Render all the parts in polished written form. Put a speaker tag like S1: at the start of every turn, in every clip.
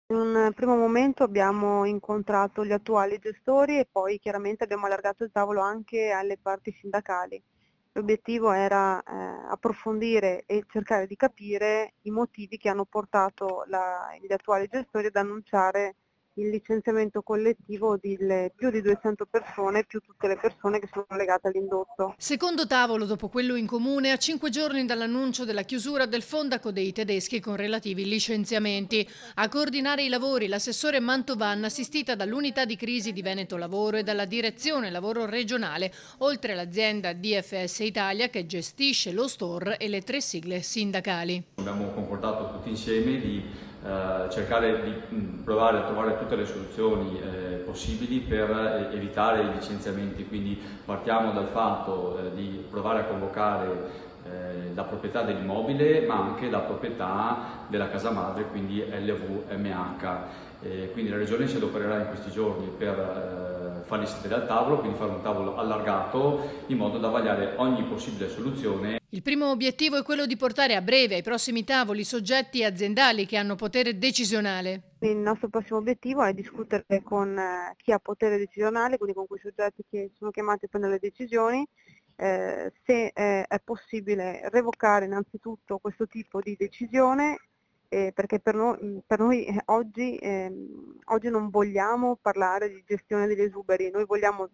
S1: In un primo momento abbiamo incontrato gli attuali gestori e poi chiaramente abbiamo allargato il tavolo anche alle parti sindacali. L'obiettivo era approfondire e cercare di capire i motivi che hanno portato gli attuali gestori ad annunciare il licenziamento collettivo di più di 200 persone, più tutte le persone che sono legate all'indotto.
S2: Secondo tavolo dopo quello in comune a 5 giorni dall'annuncio della chiusura del Fondaco dei tedeschi con relativi licenziamenti. A coordinare i lavori l'assessore Mantovan, assistita dall'unità di crisi di Veneto Lavoro e dalla direzione lavoro regionale, oltre all'azienda DFS Italia che gestisce lo store e le 3 sigle sindacali.
S3: Abbiamo concordato tutti insieme di cercare di provare a trovare tutte le soluzioni possibili per evitare i licenziamenti, quindi partiamo dal fatto di provare a convocare la proprietà dell'immobile ma anche la proprietà della casa madre, quindi LVMH. Quindi la Regione si adopererà in questi giorni per farli sedere al tavolo, quindi fare un tavolo allargato in modo da vagliare ogni possibile soluzione.
S2: Il primo obiettivo è quello di portare a breve ai prossimi tavoli soggetti aziendali che hanno potere decisionale.
S1: Il nostro prossimo obiettivo è discutere con chi ha potere decisionale, quindi con quei soggetti che sono chiamati a prendere le decisioni, se è possibile revocare innanzitutto questo tipo di decisione, perché per noi oggi non vogliamo parlare di gestione degli esuberi, noi vorremmo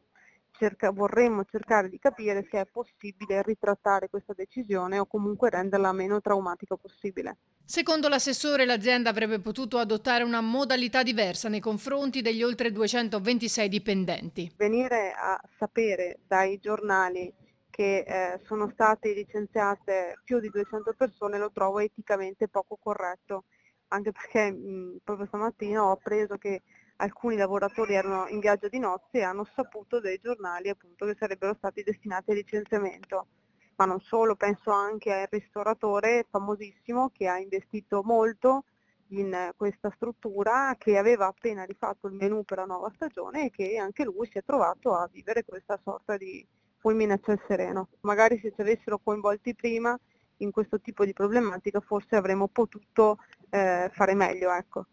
S1: cercare di capire se è possibile ritrattare questa decisione o comunque renderla meno traumatica possibile.
S2: Secondo l'assessore, l'azienda avrebbe potuto adottare una modalità diversa nei confronti degli oltre 226 dipendenti.
S1: Venire a sapere dai giornali che sono state licenziate più di 200 persone lo trovo eticamente poco corretto, anche perché proprio stamattina ho appreso che alcuni lavoratori erano in viaggio di nozze e hanno saputo dai giornali appunto che sarebbero stati destinati al licenziamento. Ma non solo, penso anche al ristoratore famosissimo che ha investito molto in questa struttura, che aveva appena rifatto il menù per la nuova stagione e che anche lui si è trovato a vivere questa sorta di fulmine a ciel sereno. Magari se ci avessero coinvolti prima in questo tipo di problematica forse avremmo potuto fare meglio, ecco.